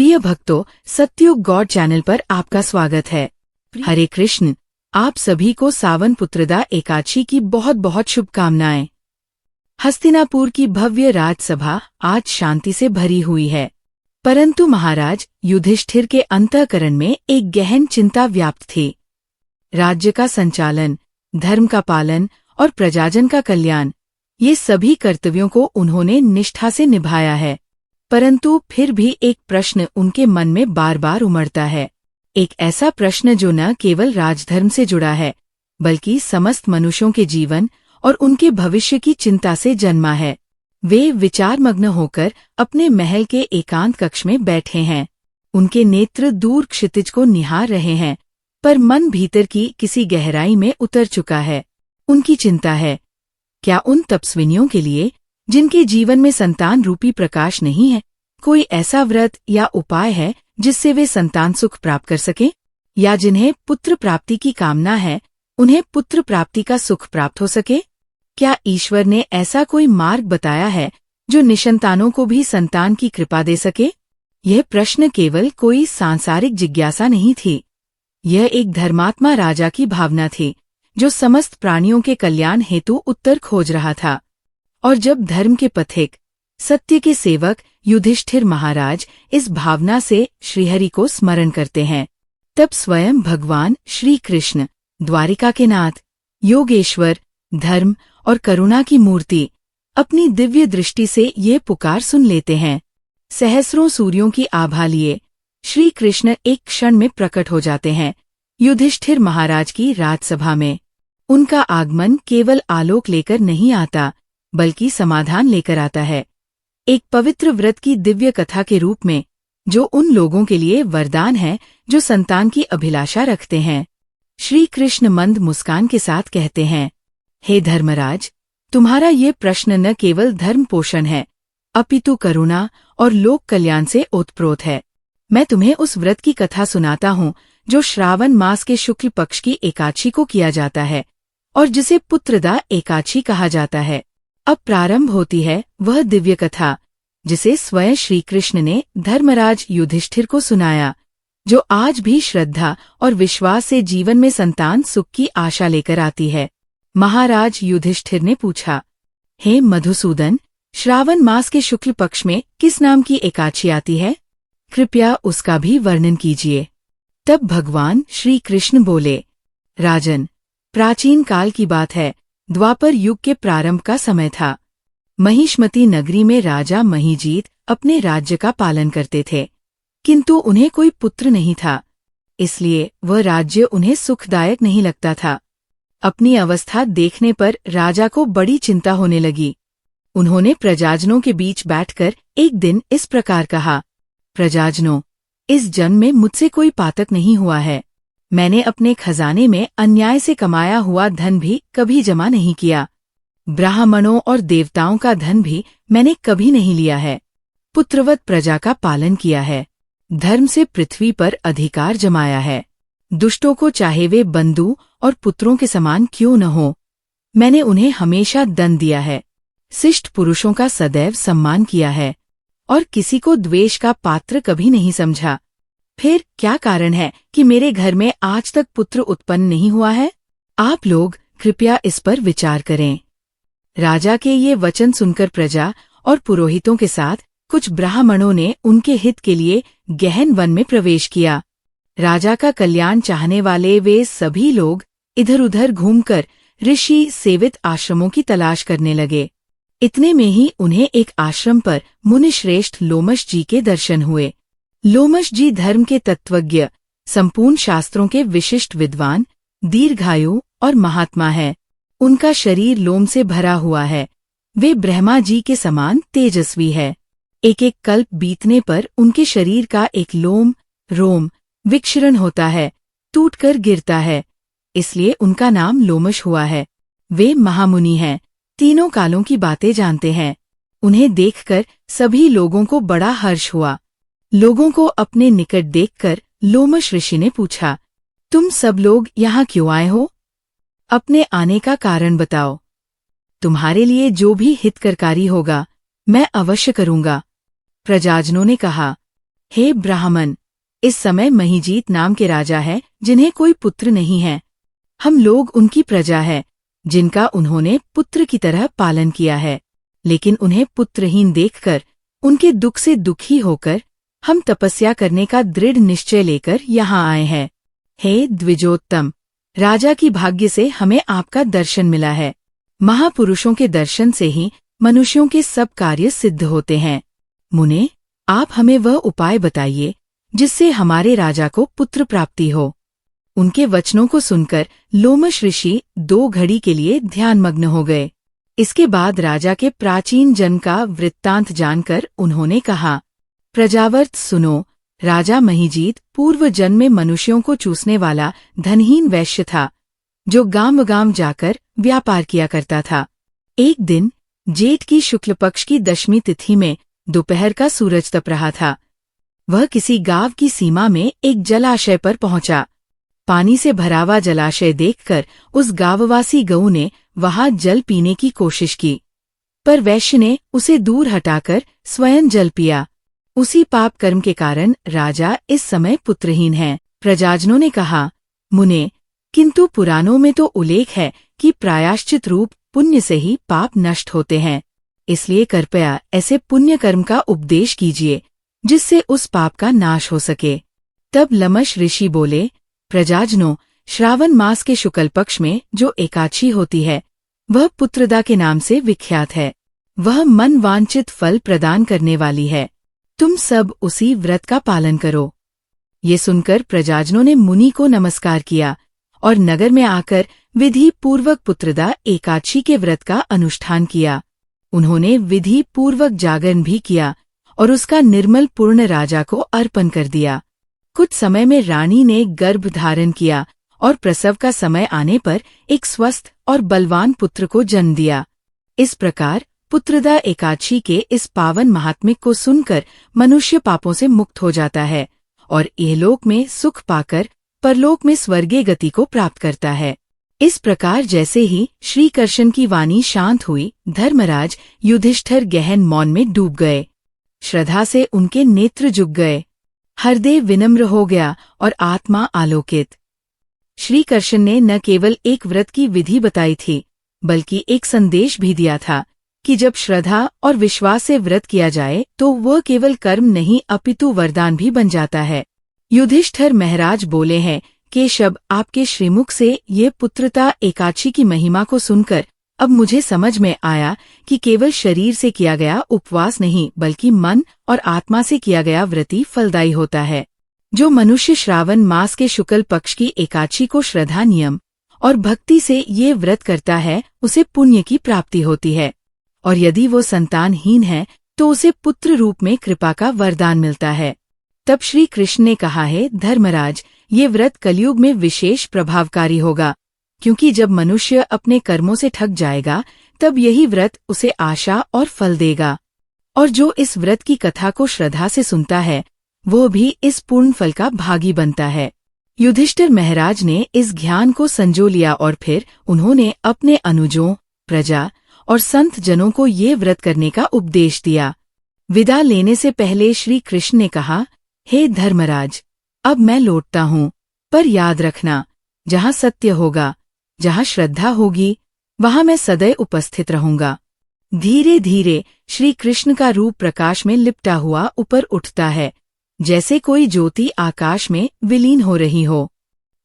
प्रिय भक्तों, सत्ययुग God channel पर आपका स्वागत है। हरे कृष्ण। आप सभी को सावन पुत्रदा एकादशी की बहुत बहुत शुभकामनाएं। हस्तिनापुर की भव्य राजसभा आज शांति से भरी हुई है, परंतु महाराज युधिष्ठिर के अंतःकरण में एक गहन चिंता व्याप्त थी। राज्य का संचालन, धर्म का पालन और प्रजाजन का कल्याण, ये सभी कर्तव्यों को उन्होंने निष्ठा से निभाया है, परंतु फिर भी एक प्रश्न उनके मन में बार बार उमड़ता है। एक ऐसा प्रश्न जो न केवल राजधर्म से जुड़ा है, बल्कि समस्त मनुष्यों के जीवन और उनके भविष्य की चिंता से जन्मा है। वे विचारमग्न होकर अपने महल के एकांत कक्ष में बैठे हैं। उनके नेत्र दूर क्षितिज को निहार रहे हैं, पर मन भीतर की किसी गहराई में उतर चुका है। उनकी चिंता है, क्या उन तपस्विनियों के लिए जिनके जीवन में संतान रूपी प्रकाश नहीं है, कोई ऐसा व्रत या उपाय है जिससे वे संतान सुख प्राप्त कर सकें? या जिन्हें पुत्र प्राप्ति की कामना है, उन्हें पुत्र प्राप्ति का सुख प्राप्त हो सके? क्या ईश्वर ने ऐसा कोई मार्ग बताया है जो निसंतानों को भी संतान की कृपा दे सके? यह प्रश्न केवल कोई सांसारिक जिज्ञासा नहीं थी। यह एक धर्मात्मा राजा की भावना थी, जो समस्त प्राणियों के कल्याण हेतु उत्तर खोज रहा था। और जब धर्म के पथिक, सत्य के सेवक युधिष्ठिर महाराज इस भावना से श्रीहरि को स्मरण करते हैं, तब स्वयं भगवान श्री कृष्ण, द्वारिका के नाथ, योगेश्वर, धर्म और करुणा की मूर्ति, अपनी दिव्य दृष्टि से ये पुकार सुन लेते हैं। सहस्रों सूर्यों की आभा लिए श्री कृष्ण एक क्षण में प्रकट हो जाते हैं युधिष्ठिर महाराज की राजसभा में। उनका आगमन केवल आलोक लेकर नहीं आता, बल्कि समाधान लेकर आता है, एक पवित्र व्रत की दिव्य कथा के रूप में, जो उन लोगों के लिए वरदान है जो संतान की अभिलाषा रखते हैं। श्री कृष्ण मंद मुस्कान के साथ कहते हैं, हे धर्मराज, तुम्हारा ये प्रश्न न केवल धर्म पोषण है, अपितु करुणा और लोक कल्याण से ओतप्रोत है। मैं तुम्हें उस व्रत की कथा सुनाता हूँ जो श्रावण मास के शुक्ल पक्ष की एकादशी को किया जाता है और जिसे पुत्रदा एकादशी कहा जाता है। अब प्रारंभ होती है वह दिव्य कथा जिसे स्वयं श्री कृष्ण ने धर्मराज युधिष्ठिर को सुनाया, जो आज भी श्रद्धा और विश्वास से जीवन में संतान सुख की आशा लेकर आती है। महाराज युधिष्ठिर ने पूछा, हे मधुसूदन, श्रावण मास के शुक्ल पक्ष में किस नाम की एकादशी आती है? कृपया उसका भी वर्णन कीजिए। तब भगवान श्री कृष्ण बोले, राजन, प्राचीन काल की बात है, द्वापर युग के प्रारंभ का समय था। महिष्मती नगरी में राजा महीजीत अपने राज्य का पालन करते थे, किंतु उन्हें कोई पुत्र नहीं था, इसलिए वह राज्य उन्हें सुखदायक नहीं लगता था। अपनी अवस्था देखने पर राजा को बड़ी चिंता होने लगी। उन्होंने प्रजाजनों के बीच बैठकर एक दिन इस प्रकार कहा, प्रजाजनों, इस जन्म में मुझसे कोई पातक नहीं हुआ है। मैंने अपने खजाने में अन्याय से कमाया हुआ धन भी कभी जमा नहीं किया। ब्राह्मणों और देवताओं का धन भी मैंने कभी नहीं लिया है। पुत्रवत प्रजा का पालन किया है, धर्म से पृथ्वी पर अधिकार जमाया है। दुष्टों को चाहे वे बंधु और पुत्रों के समान क्यों न हो, मैंने उन्हें हमेशा दंड दिया है। शिष्ट पुरुषों का सदैव सम्मान किया है और किसी को द्वेष का पात्र कभी नहीं समझा। फिर क्या कारण है कि मेरे घर में आज तक पुत्र उत्पन्न नहीं हुआ है? आप लोग कृपया इस पर विचार करें। राजा के ये वचन सुनकर प्रजा और पुरोहितों के साथ कुछ ब्राह्मणों ने उनके हित के लिए गहन वन में प्रवेश किया। राजा का कल्याण चाहने वाले वे सभी लोग इधर उधर घूमकर ऋषि सेवित आश्रमों की तलाश करने लगे। इतने में ही उन्हें एक आश्रम पर मुनिश्रेष्ठ लोमश जी के दर्शन हुए। लोमश जी धर्म के तत्वज्ञ, संपूर्ण शास्त्रों के विशिष्ट विद्वान, दीर्घायु और महात्मा है। उनका शरीर लोम से भरा हुआ है। वे ब्रह्मा जी के समान तेजस्वी है। एक एक कल्प बीतने पर उनके शरीर का एक लोम, रोम विक्षरण होता है, टूटकर गिरता है, इसलिए उनका नाम लोमश हुआ है। वे महामुनि हैं, तीनों कालों की बातें जानते हैं। उन्हें देखकर सभी लोगों को बड़ा हर्ष हुआ। लोगों को अपने निकट देखकर लोमश ऋषि ने पूछा, तुम सब लोग यहाँ क्यों आए हो? अपने आने का कारण बताओ। तुम्हारे लिए जो भी हितकरकारी होगा मैं अवश्य करूंगा। प्रजाजनों ने कहा, हे ब्राह्मण, इस समय महीजीत नाम के राजा है जिन्हें कोई पुत्र नहीं है। हम लोग उनकी प्रजा है जिनका उन्होंने पुत्र की तरह पालन किया है, लेकिन उन्हें पुत्रहीन देखकर उनके दुख से दुखी होकर हम तपस्या करने का दृढ़ निश्चय लेकर यहाँ आए हैं। हे द्विजोत्तम, राजा की भाग्य से हमें आपका दर्शन मिला है। महापुरुषों के दर्शन से ही मनुष्यों के सब कार्य सिद्ध होते हैं। मुने, आप हमें वह उपाय बताइए जिससे हमारे राजा को पुत्र प्राप्ति हो। उनके वचनों को सुनकर लोमश ऋषि 2 घड़ी के लिए ध्यानमग्न हो गए। इसके बाद राजा के प्राचीन जन्म का वृत्तांत जानकर उन्होंने कहा, प्रजावर्त सुनो। राजा महीजीत पूर्व जन्म में मनुष्यों को चूसने वाला धनहीन वैश्य था, जो गांव गांव जाकर व्यापार किया करता था। एक दिन जेठ की शुक्ल पक्ष की 10वीं तिथि में दोपहर का सूरज तप रहा था। वह किसी गांव की सीमा में एक जलाशय पर पहुंचा। पानी से भरा हुआ जलाशय देखकर उस गांववासी गऊ ने वहां जल पीने की कोशिश की, पर वैश्य ने उसे दूर हटाकर स्वयं जल पिया। उसी पाप कर्म के कारण राजा इस समय पुत्रहीन है। प्रजाजनों ने कहा, मुने, किंतु पुराणों में तो उल्लेख है कि प्रायश्चित रूप पुण्य से ही पाप नष्ट होते हैं। इसलिए कृपया ऐसे पुण्य कर्म का उपदेश कीजिए जिससे उस पाप का नाश हो सके। तब लमश ऋषि बोले, प्रजाजनों, श्रावण मास के शुक्ल पक्ष में जो एकादशी होती है वह पुत्रदा के नाम से विख्यात है। वह मन वांछित फल प्रदान करने वाली है। तुम सब उसी व्रत का पालन करो। ये सुनकर प्रजाजनों ने मुनि को नमस्कार किया और नगर में आकर विधि पूर्वक पुत्रदा एकादशी के व्रत का अनुष्ठान किया। उन्होंने विधि पूर्वक जागरण भी किया और उसका निर्मल पूर्ण राजा को अर्पण कर दिया। कुछ समय में रानी ने गर्भ धारण किया और प्रसव का समय आने पर एक स्वस्थ और बलवान पुत्र को जन्म दिया। इस प्रकार पुत्रदा एकादशी के इस पावन महात्म्य को सुनकर मनुष्य पापों से मुक्त हो जाता है और इहलोक में सुख पाकर परलोक में स्वर्गीय गति को प्राप्त करता है। इस प्रकार जैसे ही श्री कृष्ण की वाणी शांत हुई, धर्मराज युधिष्ठिर गहन मौन में डूब गए। श्रद्धा से उनके नेत्र जुग गए, हृदय विनम्र हो गया और आत्मा आलोकित। श्री कृष्ण ने न केवल एक व्रत की विधि बताई थी, बल्कि एक संदेश भी दिया था कि जब श्रद्धा और विश्वास से व्रत किया जाए तो वह केवल कर्म नहीं अपितु वरदान भी बन जाता है। युधिष्ठिर महाराज बोले हैं, केशव, आपके श्रीमुख से ये पुत्रदा एकादशी की महिमा को सुनकर अब मुझे समझ में आया कि केवल शरीर से किया गया उपवास नहीं बल्कि मन और आत्मा से किया गया व्रत ही फलदायी होता है। जो मनुष्य श्रावण मास के शुक्ल पक्ष की एकादशी को श्रद्धा, नियम और भक्ति से ये व्रत करता है उसे पुण्य की प्राप्ति होती है, और यदि वो संतानहीन है तो उसे पुत्र रूप में कृपा का वरदान मिलता है। तब श्री कृष्ण ने कहा है, धर्मराज, ये व्रत कलयुग में विशेष प्रभावकारी होगा, क्योंकि जब मनुष्य अपने कर्मों से थक जाएगा तब यही व्रत उसे आशा और फल देगा, और जो इस व्रत की कथा को श्रद्धा से सुनता है वो भी इस पूर्ण फल का भागी बनता है। युधिष्ठिर महाराज ने इस ज्ञान को संजो लिया और फिर उन्होंने अपने अनुजों, प्रजा और संत जनों को ये व्रत करने का उपदेश दिया। विदा लेने से पहले श्री कृष्ण ने कहा, हे धर्मराज, अब मैं लौटता हूँ, पर याद रखना, जहाँ सत्य होगा, जहाँ श्रद्धा होगी, वहाँ मैं सदैव उपस्थित रहूंगा। धीरे धीरे श्री कृष्ण का रूप प्रकाश में लिपटा हुआ ऊपर उठता है, जैसे कोई ज्योति आकाश में विलीन हो रही हो।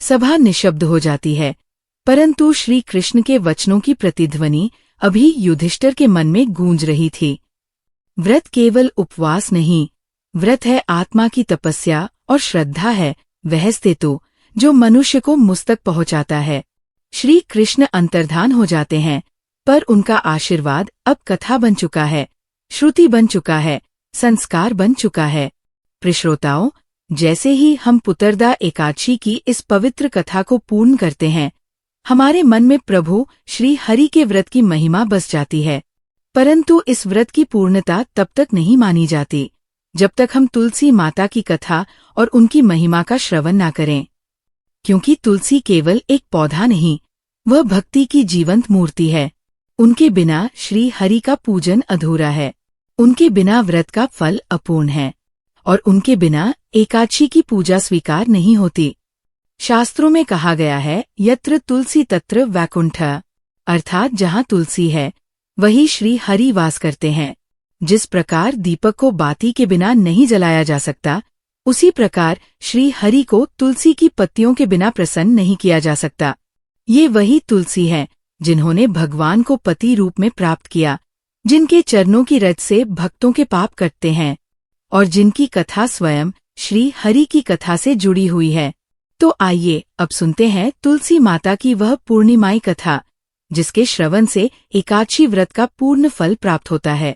सभा निशब्द हो जाती है, परंतु श्री कृष्ण के वचनों की प्रतिध्वनि अभी युधिष्ठिर के मन में गूंज रही थी। व्रत केवल उपवास नहीं, व्रत है आत्मा की तपस्या और श्रद्धा है वह सेतु जो मनुष्य को मुझ तक पहुंचाता है। श्री कृष्ण अंतर्धान हो जाते हैं, पर उनका आशीर्वाद अब कथा बन चुका है, श्रुति बन चुका है, संस्कार बन चुका है। प्रिश्रोताओं, जैसे ही हम पुत्रदा एकादशी की इस पवित्र कथा को पूर्ण करते हैं, हमारे मन में प्रभु श्री हरि के व्रत की महिमा बस जाती है। परंतु इस व्रत की पूर्णता तब तक नहीं मानी जाती जब तक हम तुलसी माता की कथा और उनकी महिमा का श्रवण न करें, क्योंकि तुलसी केवल एक पौधा नहीं, वह भक्ति की जीवंत मूर्ति है। उनके बिना श्री हरि का पूजन अधूरा है, उनके बिना व्रत का फल अपूर्ण है, और उनके बिना एकादशी की पूजा स्वीकार नहीं होती। शास्त्रों में कहा गया है, यत्र तुलसी तत्र वैकुंठ, अर्थात जहाँ तुलसी है वही श्री हरि वास करते हैं। जिस प्रकार दीपक को बाती के बिना नहीं जलाया जा सकता, उसी प्रकार श्री हरि को तुलसी की पत्तियों के बिना प्रसन्न नहीं किया जा सकता। ये वही तुलसी है जिन्होंने भगवान को पति रूप में प्राप्त किया, जिनके चरणों की रज से भक्तों के पाप कटते हैं और जिनकी कथा स्वयं श्री हरि की कथा से जुड़ी हुई है। तो आइए अब सुनते हैं तुलसी माता की वह पूर्णिमाई कथा, जिसके श्रवण से एकादशी व्रत का पूर्ण फल प्राप्त होता है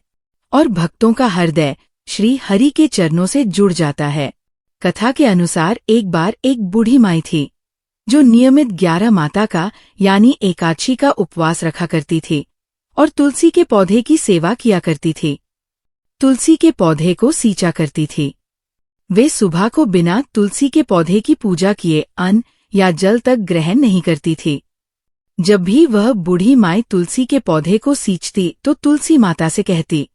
और भक्तों का हृदय श्री हरि के चरणों से जुड़ जाता है। कथा के अनुसार एक बार एक बूढ़ी माई थी, जो नियमित 11 माता का यानी एकादशी का उपवास रखा करती थी और तुलसी के पौधे की सेवा किया करती थी। तुलसी के पौधे को सींचा करती थी। वे सुबह को बिना तुलसी के पौधे की पूजा किए अन्न या जल तक ग्रहण नहीं करती थी। जब भी वह बूढ़ी माई तुलसी के पौधे को सींचती तो तुलसी माता से कहती,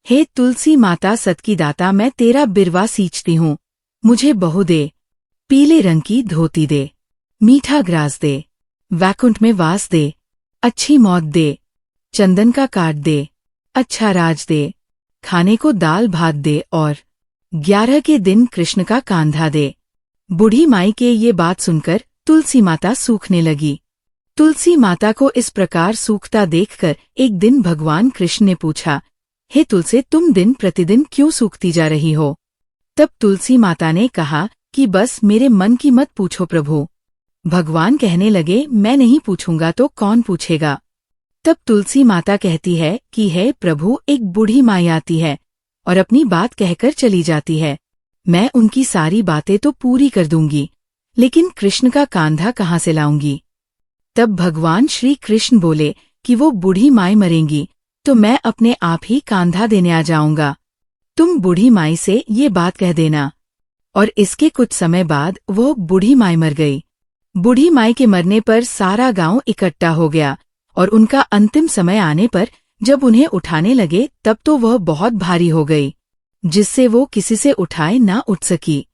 हे तुलसी माता सत की दाता, मैं तेरा बिरवा सींचती हूँ, मुझे बहू दे, पीले रंग की धोती दे, मीठा ग्रास दे, वैकुंठ में वास दे, अच्छी मौत दे, चंदन का काट दे, अच्छा राज दे, खाने को दाल भात दे और 11 के दिन कृष्ण का कांधा दे। बूढ़ी माई के ये बात सुनकर तुलसी माता सूखने लगी। तुलसी माता को इस प्रकार सूखता देखकर एक दिन भगवान कृष्ण ने पूछा, हे तुलसी, तुम दिन प्रतिदिन क्यों सूखती जा रही हो? तब तुलसी माता ने कहा कि बस मेरे मन की मत पूछो प्रभु। भगवान कहने लगे, मैं नहीं पूछूंगा तो कौन पूछेगा? तब तुलसी माता कहती है कि हे प्रभु, एक बूढ़ी माई आती है और अपनी बात कहकर चली जाती है। मैं उनकी सारी बातें तो पूरी कर दूंगी, लेकिन कृष्ण का कांधा कहाँ से लाऊंगी? तब भगवान श्री कृष्ण बोले कि वो बूढ़ी माई मरेंगी तो मैं अपने आप ही कांधा देने आ जाऊंगा। तुम बूढ़ी माई से ये बात कह देना। और इसके कुछ समय बाद वो बूढ़ी माई मर गई। बूढ़ी माई के मरने पर सारा गांव इकट्ठा हो गया और उनका अंतिम समय आने पर जब उन्हें उठाने लगे तब तो वह बहुत भारी हो गई, जिससे वो किसी से उठाए ना उठ सकी।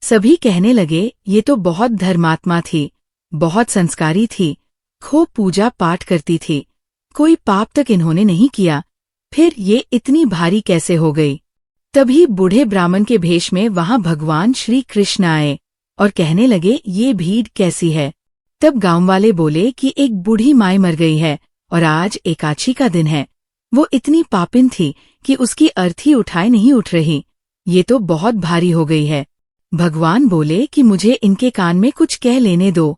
सभी कहने लगे, ये तो बहुत धर्मात्मा थी, बहुत संस्कारी थी, खूब पूजा पाठ करती थी, कोई पाप तक इन्होंने नहीं किया, फिर ये इतनी भारी कैसे हो गई? तभी बूढ़े ब्राह्मण के भेष में वहां भगवान श्री कृष्ण आए और कहने लगे, ये भीड़ कैसी है? तब गांव वाले बोले कि एक बूढ़ी माई मर गई है और आज एकादशी का दिन है। वो इतनी पापिन थी कि उसकी अर्थी उठाए नहीं उठ रही, ये तो बहुत भारी हो गई है। भगवान बोले कि मुझे इनके कान में कुछ कह लेने दो,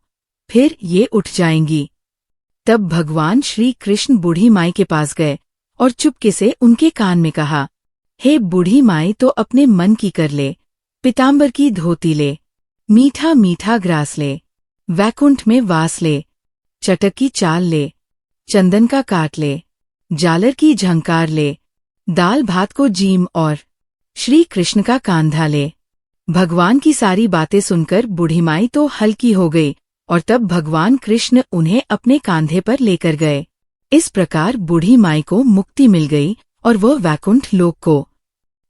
फिर ये उठ जाएंगी। तब भगवान श्री कृष्ण बूढ़ी माई के पास गए और चुपके से उनके कान में कहा, हे बूढ़ी माई, तो अपने मन की कर ले, पीताम्बर की धोती ले, मीठा मीठा ग्रास ले, वैकुंठ में वास ले, चटक की चाल ले, चंदन का काट ले, जालर की झंकार ले, दाल भात को जीम और श्री कृष्ण का कांधा ले। भगवान की सारी बातें सुनकर बूढ़ी माई तो हल्की हो गई और तब भगवान कृष्ण उन्हें अपने कांधे पर लेकर गए। इस प्रकार बूढ़ी माई को मुक्ति मिल गई और वह वैकुंठ लोक को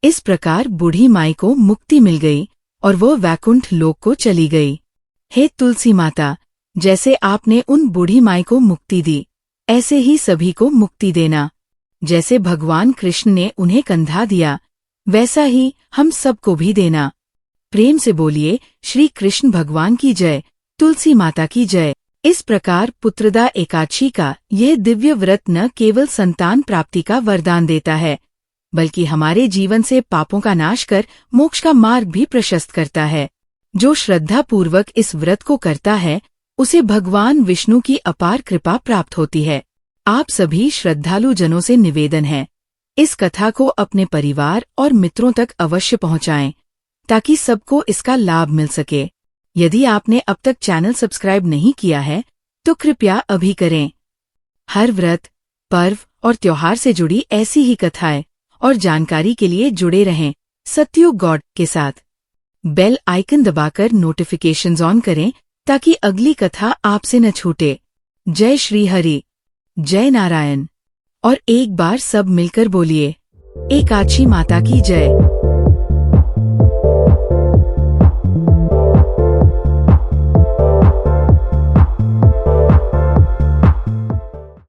इस प्रकार बूढ़ी माई को मुक्ति मिल गई और वह वैकुंठ लोक को चली गई। हे तुलसी माता, जैसे आपने उन बूढ़ी माई को मुक्ति दी, ऐसे ही सभी को मुक्ति देना। जैसे भगवान कृष्ण ने उन्हें कंधा दिया, वैसा ही हम सबको भी देना। प्रेम से बोलिए, श्री कृष्ण भगवान की जय, तुलसी माता की जय। इस प्रकार पुत्रदा एकादशी का यह दिव्य व्रत न केवल संतान प्राप्ति का वरदान देता है, बल्कि हमारे जीवन से पापों का नाश कर मोक्ष का मार्ग भी प्रशस्त करता है। जो श्रद्धा पूर्वक इस व्रत को करता है, उसे भगवान विष्णु की अपार कृपा प्राप्त होती है। आप सभी श्रद्धालु जनों से निवेदन है, इस कथा को अपने परिवार और मित्रों तक अवश्य पहुंचाएं, ताकि सबको इसका लाभ मिल सके। यदि आपने अब तक चैनल सब्सक्राइब नहीं किया है, तो कृपया अभी करें। हर व्रत, पर्व और त्योहार से जुड़ी ऐसी ही कथाएं और जानकारी के लिए जुड़े रहें सत्ययुग गॉड के साथ। बेल आइकन दबाकर नोटिफिकेशंस ऑन करें ताकि अगली कथा आपसे न छूटे। जय श्री हरि, जय नारायण। और एक बार सब मिलकर बोलिए, एकादशी माता की जय।